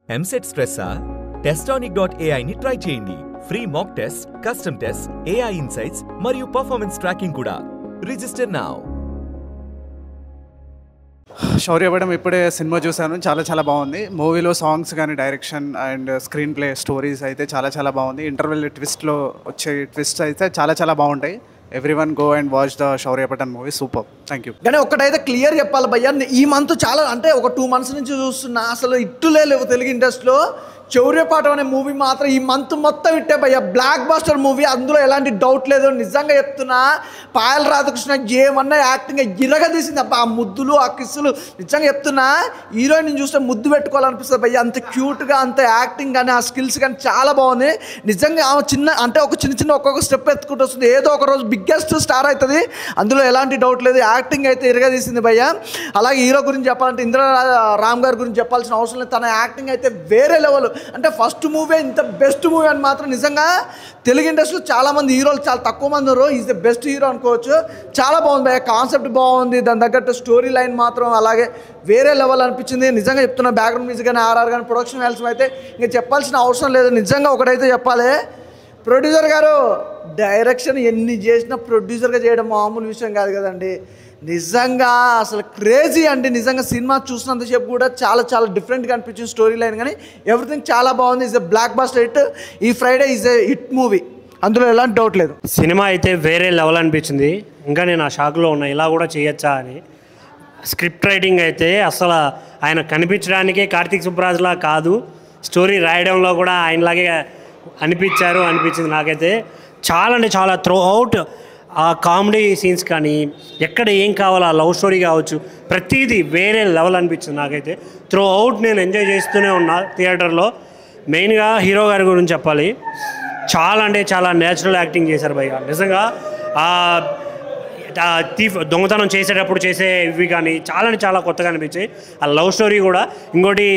EAMCET స్ట్రెస్సా? Testonic.ai ని try చేయండి. Free mock test, custom test, AI insights మరియు పర్ఫార్మెన్స్ ట్రాకింగ్ కూడా. Register now. శౌర్యపడం ఇప్పుడే సినిమా చూశాను, చాలా బాగుంది. మూవీలో సాంగ్స్ కానీ direction and screenplay stories అయితే చాలా బాగుంది. ఇంటర్వెల్ ట్విస్ట్లో వచ్చే ట్విస్ట్ అయితే చాలా బాగుంటాయి. Everyone go and watch the Shauryapatan movie. Super. Thank you. కానీ ఒక్కటైతే క్లియర్ చెప్పాలి భయ్యా, ఈ మంత్ చాలా అంటే ఒక 2 months నుంచి చూస్తున్నా, అసలు ఇట్టులే లేవు తెలుగు ఇండస్ట్రీలో. శౌర్యపాఠం అనే మూవీ మాత్రం ఈ మంత్ మొత్తం ఇట్టే భయ్యా, బ్లాక్ బాస్టర్ మూవీ, అందులో ఎలాంటి డౌట్ లేదు. నిజంగా చెప్తున్నా, పాయల్ రాధాకృష్ణ ఏమన్నా యాక్టింగ్ ఇరగదీసింది అబ్బా. ఆ ముద్దులు, ఆ కిస్సులు, నిజంగా చెప్తున్నా హీరోయిన్ చూస్తే ముద్దు పెట్టుకోవాలనిపిస్తుంది భయ్యా. అంత క్యూట్గా, అంత యాక్టింగ్ కానీ, ఆ స్కిల్స్ కానీ చాలా బాగుంది. నిజంగా ఆమె ఒక చిన్న ఒక్కొక్క స్టెప్ ఎత్తుకుంటూ వస్తుంది. ఏదో ఒక రోజు బిగ్గెస్ట్ స్టార్ అవుతుంది, అందులో ఎలాంటి డౌట్ లేదు. యాక్టింగ్ అయితే ఇరగదీసింది భయ్యా. అలాగే హీరో గురించి చెప్పాలంటే ఇంద్ర రామ్ గారి గురించి చెప్పాల్సిన అవసరం లేదు. తన యాక్టింగ్ అయితే వేరే లెవెల్. అంటే ఫస్ట్ మూవీ ఇంత బెస్ట్ మూవీ అని మాత్రం నిజంగా తెలుగు ఇండస్ట్రీలో చాలామంది హీరోలు చాలా తక్కువ మంది ఉన్నారు. ఈజ్ ద బెస్ట్ హీరో అనుకోవచ్చు. చాలా బాగుంది భయ్యా, కాన్సెప్ట్ బాగుంది, దాని తగ్గట్టు స్టోరీ లైన్ మాత్రం అలాగే వేరే లెవెల్ అనిపించింది. నిజంగా చెప్తున్నా, బ్యాక్గ్రౌండ్ మ్యూజిక్ కానీ, ఆర్ఆర్ కానీ, ప్రొడక్షన్ వాల్యూస్ అయితే ఇంకా చెప్పాల్సిన అవసరం లేదు. నిజంగా ఒకటైతే చెప్పాలి, ప్రొడ్యూసర్ గారు డైరెక్షన్ ఎన్ని చేసినా ప్రొడ్యూసర్గా చేయడం మామూలు విషయం కాదు కదండి. నిజంగా అసలు క్రేజీ అండి. నిజంగా సినిమా చూసినంతసేపు కూడా చాలా డిఫరెంట్గా అనిపించింది. స్టోరీ లైన్ కానీ ఎవ్రీథింగ్ చాలా బాగుంది. Is a blockbuster hit. ఈ Friday is a hit movie, అందులో ఎలాంటి డౌట్ లేదు. సినిమా అయితే వేరే లెవెల్ అనిపించింది. ఇంకా నేను ఆ షాక్లో ఉన్నా, ఇలా కూడా చేయొచ్చా అని. స్క్రిప్ట్ రైటింగ్ అయితే అసలు ఆయన కనిపించడానికే కార్తీక్ సుబ్బరాజ్లా కాదు, స్టోరీ రాయడంలో కూడా ఆయనలాగే అనిపించింది నాకైతే. చాలా త్రూ అవుట్ ఆ కామెడీ సీన్స్ కానీ, ఎక్కడ ఏం కావాలో ఆ లవ్ స్టోరీ కావచ్చు, ప్రతిదీ వేరే లెవెల్ అనిపించింది నాకైతే. త్రూ అవుట్ నేను ఎంజాయ్ చేస్తూనే ఉన్నా థియేటర్లో. మెయిన్గా హీరో గారి గురించి చెప్పాలి, చాలా నేచురల్ యాక్టింగ్ చేశారు భయ్య. నిజంగా దొంగతనం చేసేటప్పుడు చేసే ఇవి కానీ చాలా కొత్తగా అనిపించాయి. ఆ లవ్ స్టోరీ కూడా. ఇంకోటి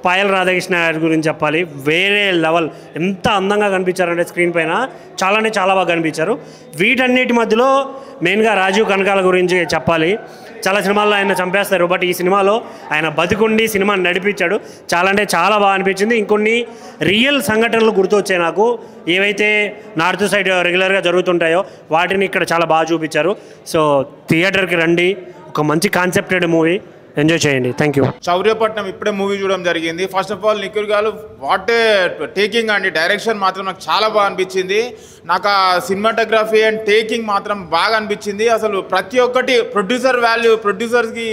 పాయల్ రాధాకృష్ణ గారి గురించి చెప్పాలి, వేరే లెవెల్. ఎంత అందంగా కనిపించారంటే స్క్రీన్ పైన, చాలా బాగా కనిపించారు. వీటన్నిటి మధ్యలో మెయిన్గా రాజీవ్ కనకాల గురించి చెప్పాలి. చాలా సినిమాల్లో ఆయన చంపేస్తారు, బట్ ఈ సినిమాలో ఆయన బతికుండి సినిమాని నడిపించాడు. చాలా బాగా అనిపించింది. ఇంకొన్ని రియల్ సంఘటనలు గుర్తొచ్చాయి నాకు, ఏవైతే నార్త్ సైడ్ రెగ్యులర్గా జరుగుతుంటాయో వాటిని ఇక్కడ చాలా బాగా చూపించారు. సో థియేటర్కి రండి, ఒక మంచి కాన్సెప్టెడ్ మూవీ, ఎంజాయ్ చేయండి. Thank you. శౌర్యపట్నం ఇప్పుడే మూవీ చూడడం జరిగింది. ఫస్ట్ ఆఫ్ ఆల్ నిఖిల్ గారు వాట్ ఏ టేకింగ్ అండి. డైరెక్షన్ మాత్రం నాకు చాలా బాగా అనిపించింది. నాకు ఆ సినిమాటోగ్రఫీ అండ్ టేకింగ్ మాత్రం బాగా అనిపించింది. అసలు ప్రతి ఒక్కటి ప్రొడ్యూసర్ వాల్యూ, ప్రొడ్యూసర్కి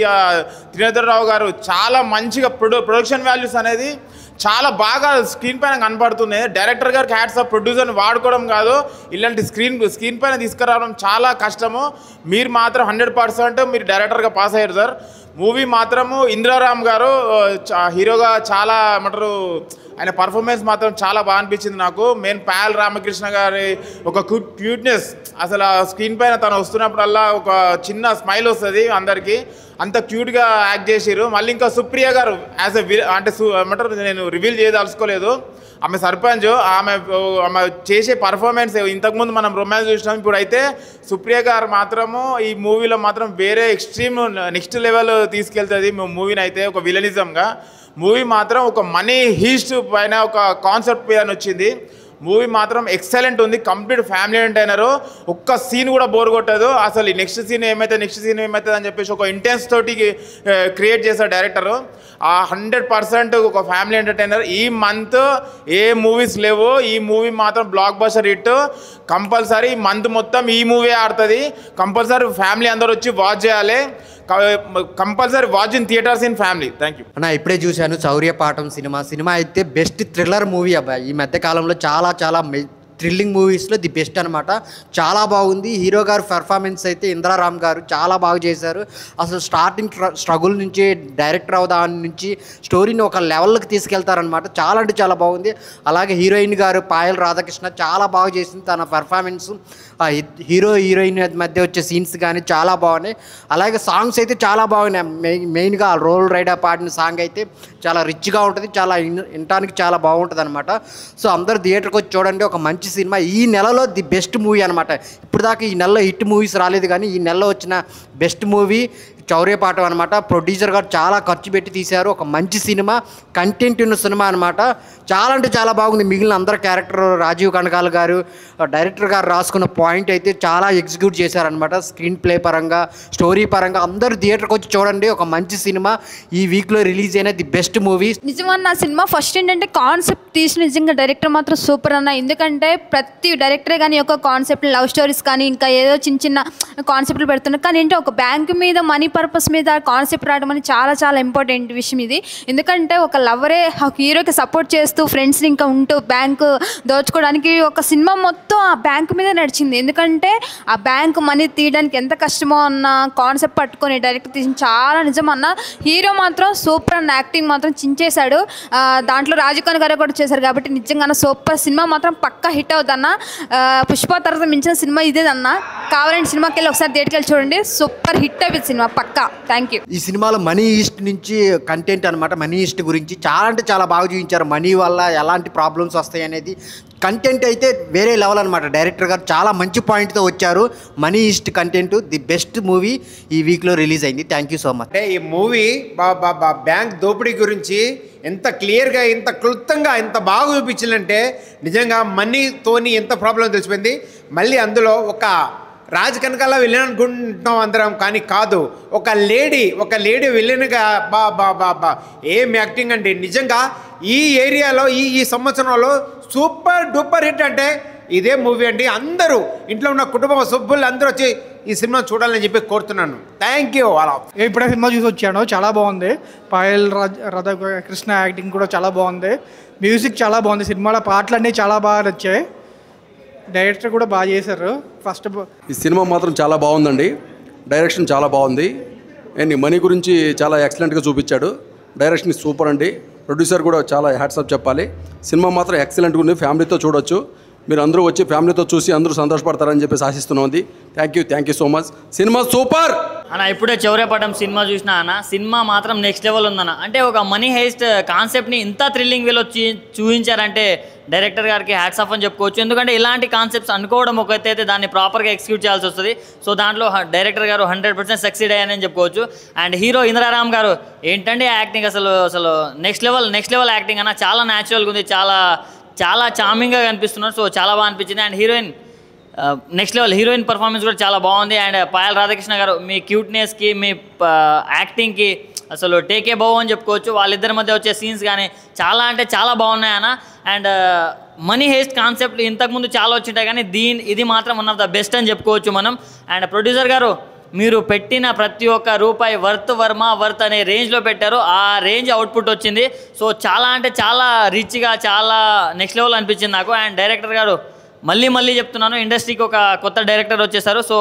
త్రినేధర్ రావు గారు చాలా మంచిగా ప్రొడక్షన్ వాల్యూస్ అనేది చాలా బాగా స్క్రీన్ పైన కనపడుతుంది. డైరెక్టర్ గారికి హ్యాట్స్ ఆఫ్. ప్రొడ్యూసర్ని వాడుకోవడం కాదు, ఇలాంటి స్క్రీన్ పైన తీసుకురావడం చాలా కష్టము. మీరు మాత్రం 100% మీరు డైరెక్టర్గా పాస్ అయ్యారు సార్. మూవీ మాత్రము ఇంద్రారామ్ గారు హీరోగా చాలా ఏమంటారు, ఆయన పర్ఫార్మెన్స్ మాత్రం చాలా బాగా అనిపించింది నాకు. మెయిన్ పాయల్ రామకృష్ణ గారి ఒక క్యూట్నెస్, అసలు ఆ స్క్రీన్ పైన తను వస్తున్నప్పుడల్లా ఒక చిన్న స్మైల్ వస్తుంది అందరికీ. అంత క్యూట్గా యాక్ట్ చేసిరు. మళ్ళీ ఇంకా సుప్రియ గారు యాజ్ అంటే ఏమంటారు, నేను రివీల్ చేయదలుచుకోలేదు, ఆమె సర్పంచ్. ఆమె చేసే పర్ఫార్మెన్స్, ఇంతకుముందు మనం రొమాన్స్ చూసినాం, ఇప్పుడు అయితే సుప్రియ గారు మాత్రము ఈ మూవీలో మాత్రం వేరే ఎక్స్ట్రీమ్ నెక్స్ట్ లెవెల్ తీసుకెళ్తుంది మూవీని అయితే. ఒక విలనిజంగా మూవీ మాత్రం ఒక మనీ హీస్ట్ పైన ఒక కాన్సెప్ట్ పైన వచ్చింది. మూవీ మాత్రం ఎక్సలెంట్ ఉంది. Complete family entertainer. ఒక్క సీన్ కూడా బోర్ కొట్టదు. అసలు నెక్స్ట్ సీన్ ఏమవుతుంది అని చెప్పేసి ఒక ఇంటెన్స్ తోటి క్రియేట్ చేశారు డైరెక్టరు. 100% ఒక ఫ్యామిలీ ఎంటర్టైనర్. ఈ మంత్ ఏ మూవీస్ లేవు, ఈ మూవీ మాత్రం block buster hit. Compulsory month మొత్తం ఈ మూవీ ఆడుతుంది. కంపల్సరీ ఫ్యామిలీ అందరూ వచ్చి వాచ్ చేయాలి. Compulsory watch in theatres in family. Thank you అన్న. ఇప్పుడే చూశాను శౌర్యపాఠం సినిమా అయితే బెస్ట్ థ్రిల్లర్ మూవీ అబ్బాయి. ఈ మధ్య కాలంలో చాలా థ్రిల్లింగ్ మూవీస్లో ది బెస్ట్ అనమాట. చాలా బాగుంది. హీరో గారు పెర్ఫార్మెన్స్ అయితే ఇంద్రారామ్ గారు చాలా బాగా చేశారు. అసలు స్టార్టింగ్ స్ట్రగుల్ నుంచి డైరెక్టర్ దాని నుంచి స్టోరీని ఒక లెవెల్కి తీసుకెళ్తారనమాట. చాలా బాగుంది. అలాగే హీరోయిన్ గారు పాయల్ రాధాకృష్ణ చాలా బాగా చేసింది. తన పెర్ఫార్మెన్స్, హీరో హీరోయిన్ మధ్య వచ్చే సీన్స్ కానీ చాలా బాగున్నాయి. అలాగే సాంగ్స్ అయితే చాలా బాగున్నాయి. మెయిన్గా రోల్ రైడర్ పాడిన సాంగ్ అయితే చాలా రిచ్గా ఉంటుంది, చాలా వినటానికి చాలా బాగుంటుంది అనమాట. సో అందరు థియేటర్కి వచ్చి చూడండి, ఒక మంచి సినిమా. ఈ నెలలో ది బెస్ట్ మూవీ అనమాట. ఇప్పుడు దాకా ఈ నెలలో హిట్ మూవీస్ రాలేదు, కానీ ఈ నెలలో వచ్చిన బెస్ట్ మూవీ చౌర్యపాఠం అనమాట. ప్రొడ్యూసర్ గారు చాలా ఖర్చు పెట్టి తీశారు. ఒక మంచి సినిమా, కంటెంట్ ఉన్న సినిమా అనమాట. చాలా అంటే చాలా బాగుంది. మిగిలిన అందరు క్యారెక్టర్, రాజీవ్ కనకాల గారు, డైరెక్టర్ గారు రాసుకున్న పాయింట్ అయితే చాలా ఎగ్జిక్యూట్ చేశారనమాట. స్క్రీన్ ప్లే పరంగా, స్టోరీ పరంగా అందరూ థియేటర్కి వచ్చి చూడండి. ఒక మంచి సినిమా. ఈ వీక్లో రిలీజ్ అయిన ది బెస్ట్ మూవీ. నిజంగా నా సినిమా ఫస్ట్ ఏంటంటే కాన్సెప్ట్ తీసిన నిజంగా డైరెక్టర్ మాత్రం సూపర్ అన్న. ఎందుకంటే ప్రతి డైరెక్టరే కానీ ఒక కాన్సెప్ట్, లవ్ స్టోరీస్ కానీ ఇంకా ఏదో చిన్న చిన్న కాన్సెప్ట్లు పెడుతున్నారు. కానీ ఏంటో ఒక బ్యాంక్ మీద మనీ పర్పస్ మీద కాన్సెప్ట్ రావడం అని చాలా చాలా ఇంపార్టెంట్ విషయం ఇది. ఎందుకంటే ఒక లవరే హీరోకి సపోర్ట్ చేస్తూ ఫ్రెండ్స్ని ఇంకా ఉంటూ బ్యాంకు దోచుకోవడానికి ఒక సినిమా మొత్తం ఆ బ్యాంక్ మీద నడిచింది. ఎందుకంటే ఆ బ్యాంక్ మనీ తీయడానికి ఎంత కష్టమో అన్న కాన్సెప్ట్ పట్టుకొని డైరెక్టర్ తీసిన చాలా నిజం అన్న. హీరో మాత్రం సూపర్ అన్న, యాక్టింగ్ మాత్రం చించేశాడు. దాంట్లో రాజీవ్ గారు కూడా చేశారు కాబట్టి నిజంగా సూపర్ సినిమా మాత్రం పక్కా హిట్ అవుద్దన్న. పుష్ప తర్వాత మించిన సినిమా ఇదేదన్న. కావాలంటే సినిమాకి వెళ్ళి ఒకసారి థియేటర్కి వెళ్ళి చూడండి, సూపర్ హిట్ అవుతుంది సినిమా పక్కా. Thank you. ఈ సినిమాలో మనీ ఈస్ట్ నుంచి కంటెంట్ అనమాట. మనీ ఈస్ట్ గురించి చాలా అంటే చాలా బాగా చూపించారు. మనీ వల్ల ఎలాంటి ప్రాబ్లమ్స్ వస్తాయి అనేది కంటెంట్ అయితే వేరే లెవెల్ అనమాట. డైరెక్టర్ గారు చాలా మంచి పాయింట్తో వచ్చారు. Money heist content the best movie ఈ వీక్లో రిలీజ్ అయింది. Thank you so much. అంటే ఈ మూవీ బ్యాంక్ దోపిడీ గురించి ఎంత క్లియర్గా, ఎంత క్లుప్తంగా, ఎంత బాగా చూపించిందంటే నిజంగా మనీతోని ఎంత ప్రాబ్లం తెలిసిపోయింది. మళ్ళీ అందులో ఒక రాజ్ కనకాల విలన్ అనుకుంటున్నాం అందరం, కానీ కాదు. ఒక లేడీ విలన్గా బా ఏం యాక్టింగ్ అండి. నిజంగా ఈ ఏరియాలో ఈ సంవత్సరంలో సూపర్ డూపర్ హిట్ అంటే ఇదే మూవీ అండి. అందరూ ఇంట్లో ఉన్న కుటుంబ సభ్యులు అందరూ వచ్చి ఈ సినిమా చూడాలని చెప్పి కోరుతున్నాను. Thank you. అలా ఇప్పుడే సినిమా చూసి వచ్చాను, చాలా బాగుంది. పాయల్ రాధాకృష్ణ యాక్టింగ్ కూడా చాలా బాగుంది. మ్యూజిక్ చాలా బాగుంది. సినిమాలో పాటలన్నీ చాలా బాగా నచ్చాయి. డైరెక్టర్ కూడా బాగా చేశారు. ఫస్ట్ ఈ సినిమా మాత్రం చాలా బాగుందండి. డైరెక్షన్ చాలా బాగుంది. అండ్ మనీ గురించి చాలా ఎక్సలెంట్గా చూపించాడు. డైరెక్షన్ సూపర్ అండి. ప్రొడ్యూసర్ కూడా చాలా హ్యాట్సాప్ చెప్పాలి. సినిమా మాత్రం ఎక్సలెంట్గా ఉంది. ఫ్యామిలీతో చూడొచ్చు. మీరు అందరూ వచ్చి ఫ్యామిలీతో చూసి అందరూ సంతోషపడతారని చెప్పేసి ఆశిస్తున్నాం. Thank you so much. Cinema super అన్న. ఇప్పుడే చౌర్యపటం సినిమా చూసినా అన్న, సినిమా మాత్రం నెక్స్ట్ లెవెల్ ఉందన్న. అంటే ఒక మనీ హెయిస్ట్ కాన్సెప్ట్ని ఇంత థ్రిల్లింగ్ వేలో చూపించారంటే డైరెక్టర్ గారికి హ్యాట్స్ ఆఫ్ అని చెప్పుకోవచ్చు. ఎందుకంటే ఇలాంటి కాన్సెప్ట్స్ అనుకోవడం ఒకటైతే దాన్ని ప్రాపర్గా ఎగ్జిక్యూట్ చేయాల్సి వస్తుంది. సో దాంట్లో డైరెక్టర్ గారు 100% సక్సీడ్ అయ్యారని చెప్పుకోవచ్చు. అండ్ హీరో ఇంద్రారామ్ గారు ఏంటంటే యాక్టింగ్ అసలు నెక్స్ట్ లెవెల్ యాక్టింగ్ అన్న. చాలా న్యాచురల్గా ఉంది, చాలా చార్మింగ్గా కనిపిస్తున్నారు. సో చాలా బాగా అనిపించింది. And next level heroine performance కూడా చాలా బాగుంది. అండ్ పాయల్ రాధాకృష్ణ గారు మీ క్యూట్నెస్కి, మీ యాక్టింగ్కి అసలు టేకే బావు అని చెప్పుకోవచ్చు. వాళ్ళిద్దరి మధ్య వచ్చే సీన్స్ కానీ చాలా అంటే చాలా బాగున్నాయి అన్న. అండ్ మనీ హేస్ట్ కాన్సెప్ట్ ఇంతకుముందు చాలా వచ్చింటాయి, కానీ ఇది మాత్రం వన్ ఆఫ్ ద బెస్ట్ అని చెప్పుకోవచ్చు మనం. అండ్ ప్రొడ్యూసర్ గారు మీరు పెట్టిన ప్రతి ఒక్క రూపాయి వర్త్ అనే రేంజ్లో పెట్టారు. ఆ రేంజ్ అవుట్పుట్ వచ్చింది. సో చాలా అంటే చాలా రిచ్గా, చాలా నెక్స్ట్ లెవెల్ అనిపించింది నాకు. అండ్ డైరెక్టర్ గారు మళ్ళీ చెప్తున్నాను, ఇండస్ట్రీకి ఒక కొత్త డైరెక్టర్ వచ్చేసారు. So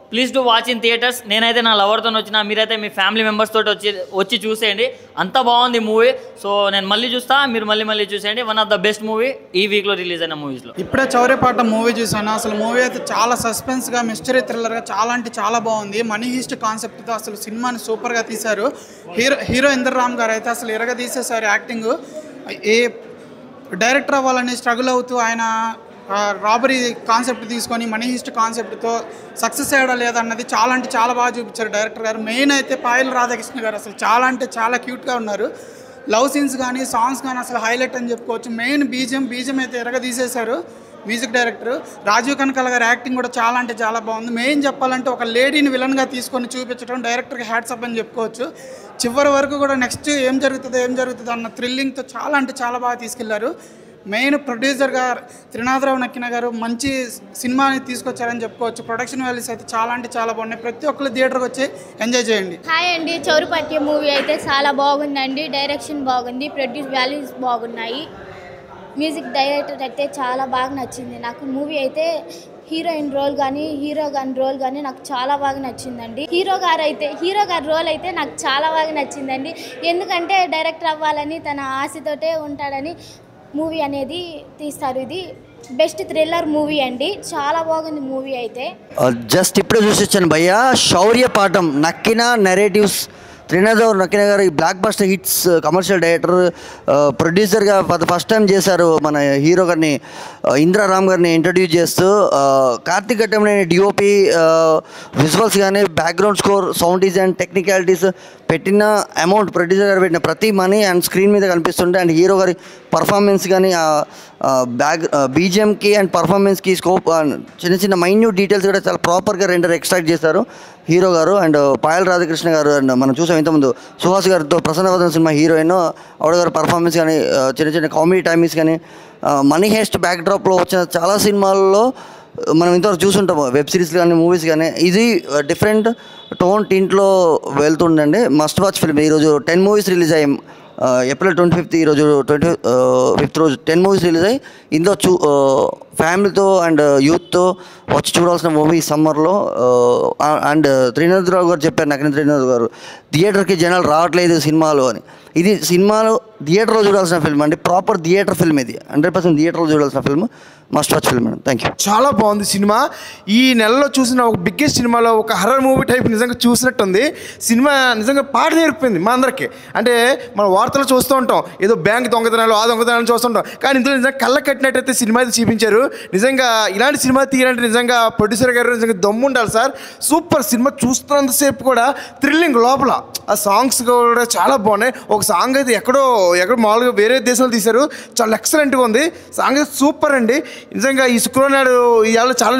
please do watch in theatres. నేనైతే నా లవర్తో వచ్చిన, మీరైతే మీ ఫ్యామిలీ మెంబర్స్ తోటి వచ్చి చూసేయండి. అంత బాగుంది మూవీ. సో నేను మళ్ళీ చూస్తా, మీరు మళ్ళీ చూసేయండి. One of the best movie ఈ వీక్లో రిలీజ్ అయిన మూవీస్లో. ఇప్పుడే చౌర్యపాఠం మూవీ చూసాను. అసలు మూవీ అయితే చాలా సస్పెన్స్గా, మిస్టరీ థ్రిల్లర్గా చాలా అంటే చాలా బాగుంది. మనీ హీస్ట్ కాన్సెప్ట్తో అసలు సినిమాని సూపర్గా తీశారు. హీరో ఇంద్రరామ్ గారు అయితే అసలు ఎరగ తీసేశారు యాక్టింగ్. ఏ డైరెక్టర్ అవ్వాలని స్ట్రగుల్ అవుతూ ఆయన రాబరీ కాన్సెప్ట్ తీసుకొని మనీ హిస్ట్ కాన్సెప్ట్తో సక్సెస్ అయ్యడా లేదన్నది చాలా అంటే చాలా బాగా చూపించారు డైరెక్టర్ గారు. మెయిన్ అయితే పాయల్ రాధాకృష్ణ గారు అసలు చాలా అంటే చాలా క్యూట్గా ఉన్నారు. లవ్ సీన్స్ కానీ సాంగ్స్ కానీ అసలు హైలైట్ అని చెప్పుకోవచ్చు. మెయిన్ బీజం అయితే ఎరగ తీసేశారు మ్యూజిక్ డైరెక్టర్. రాజీవ్ కనకాల గారి యాక్టింగ్ కూడా చాలా అంటే చాలా బాగుంది. మెయిన్ చెప్పాలంటే ఒక లేడీని విలన్గా తీసుకొని చూపించడం డైరెక్టర్కి హ్యాట్సప్ అని చెప్పుకోవచ్చు. చివరి వరకు కూడా నెక్స్ట్ ఏం జరుగుతుందో అన్న థ్రిల్లింగ్తో చాలా అంటే చాలా బాగా తీసుకెళ్లారు. మెయిన్ ప్రొడ్యూసర్గా త్రినాథరావు నక్కిన గారు మంచి సినిమాని తీసుకొచ్చారని చెప్పుకోవచ్చు. ప్రొడక్షన్ వాల్యూస్ అయితే చాలా అంటే చాలా బాగున్నాయి. ప్రతి ఒక్కరు థియేటర్కి వచ్చి ఎంజాయ్ చేయండి. హాయ్ అండి, చౌర్యపాఠ్యం మూవీ అయితే చాలా బాగుందండి. డైరెక్షన్ బాగుంది, ప్రొడ్యూస్ వాల్యూస్ బాగున్నాయి. మ్యూజిక్ డైరెక్టర్ అయితే చాలా బాగా నచ్చింది నాకు. మూవీ అయితే హీరోయిన్ రోల్ కానీ హీరో రోల్ కానీ నాకు చాలా బాగా నచ్చిందండి. హీరో గారి రోల్ అయితే నాకు చాలా బాగా నచ్చిందండి. ఎందుకంటే డైరెక్టర్ అవ్వాలని తన ఆశతోటే ఉంటాడని మూవీ అనేది తీస్తారు. ఇది బెస్ట్ థ్రిల్లర్ మూవీ అండి. చాలా బాగుంది మూవీ అయితే. జస్ట్ ఇప్పుడే చూసి వచ్చాను భయ్య. శౌర్యపాఠం నక్కిన నెరేటివ్స్ త్రినాథ్ నక్కిన గారు ఈ block buster hits commercial director, ప్రొడ్యూసర్గా ఫస్ట్ టైం చేశారు మన హీరో గారిని, ఇంద్రారామ్ గారిని ఇంట్రడ్యూస్ చేస్తూ. కార్తీక్ ఘట్టంనేని డిఓపి, విజువల్స్ కానీ, background score, sound design, technicalities, పెట్టిన అమౌంట్, ప్రొడ్యూసర్ గారు పెట్టిన ప్రతి మనీ అండ్ స్క్రీన్ మీద కనిపిస్తుంటే, అండ్ హీరో గారి పర్ఫార్మెన్స్ కానీ, బీజిఎంకి అండ్ పర్ఫార్మెన్స్కి స్కోప్, చిన్న చిన్న మైన్యూట్ డీటెయిల్స్ కూడా చాలా ప్రాపర్గా ఎక్స్ట్రాక్ట్ చేస్తారు హీరో గారు. అండ్ పాయల్ రాధాకృష్ణ గారు, అండ్ మనం చూసాం ఇంతకుముందు సుహాస్ గారితో ప్రసన్నవదన సినిమా హీరోయిన్ ఆవిడ గారి పర్ఫార్మెన్స్ కానీ, చిన్న చిన్న కామెడీ టైమింగ్స్ కానీ, మనీ హెస్ట్ బ్యాక్డ్రాప్లో వచ్చిన చాలా సినిమాల్లో మనం ఇంతవరకు చూసుంటాము, వెబ్ సిరీస్ కానీ, మూవీస్ కానీ. ఇది డిఫరెంట్ టోన్ టీంట్లో వెళ్తుండండి. Must watch film. ఈరోజు 10 మూవీస్ రిలీజ్ అయ్యాయి. ఏప్రిల్ 25 ఈరోజు 25th రోజు 10 మూవీస్ రిలీజ్ అయ్యి, ఇందులో ఫ్యామిలీతో అండ్ యూత్తో వచ్చి చూడాల్సిన మూవీ సమ్మర్లో. అండ్ త్రినాథ్ రావు గారు చెప్పారు, నకిన త్రినాథ్ గారు, థియేటర్కి జనాలు రావట్లేదు సినిమాలు అని. ఇది సినిమాలో థియేటర్లో చూడాల్సిన ఫిల్మ్ అండి, ప్రాపర్ థియేటర్ ఫిల్మ్. ఇది 100% థియేటర్లో చూడాల్సిన ఫిల్మ్, మస్ట్ వాచ్ ఫిల్మ్ అండి. Thank you. చాలా బాగుంది సినిమా. ఈ నెలలో చూసిన ఒక బిగ్గెస్ట్ సినిమాలో ఒక హర్రర్ మూవీ టైప్ నిజంగా చూసినట్టుంది. సినిమా నిజంగా పాట నేర్పింది మా అందరికీ. అంటే మనం వార్తలు చూస్తూ ఉంటాం, ఏదో బ్యాంక్ దొంగతనాలు, ఆ దొంగతనాలు చూస్తుంటాం, కానీ ఇందులో నిజంగా కళ్ళ కట్టినట్టయితే సినిమా అయితే చూపించారు. నిజంగా ఇలాంటి సినిమా తీయాలంటే నిజంగా ప్రొడ్యూసర్ గారు నిజంగా దమ్ము ఉండాలి సార్. Super cinema. చూస్తున్నంతసేపు కూడా థ్రిల్లింగ్ లోపల. ఆ సాంగ్స్ కూడా చాలా బాగున్నాయి. ఒక సాంగ్ అయితే ఎక్కడో మామూలుగా వేరే దేశాలు తీశారు, చాలా ఎక్సలెంట్గా ఉంది. సాంగ్ అయితే సూపర్ అండి. నిజంగా ఈ శుక్రవారం నాడు ఇవాళ చాలా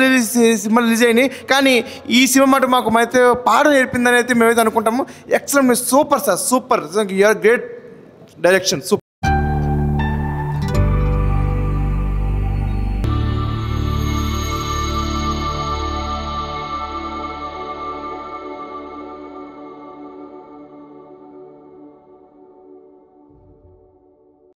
సినిమా రిలీజ్ అయినాయి, కానీ ఈ సినిమా మాట మాకు అయితే పాట నేర్పిందని అయితే మేమైతే అనుకుంటాము. Excellent, super sir, super. You are great direction. Super.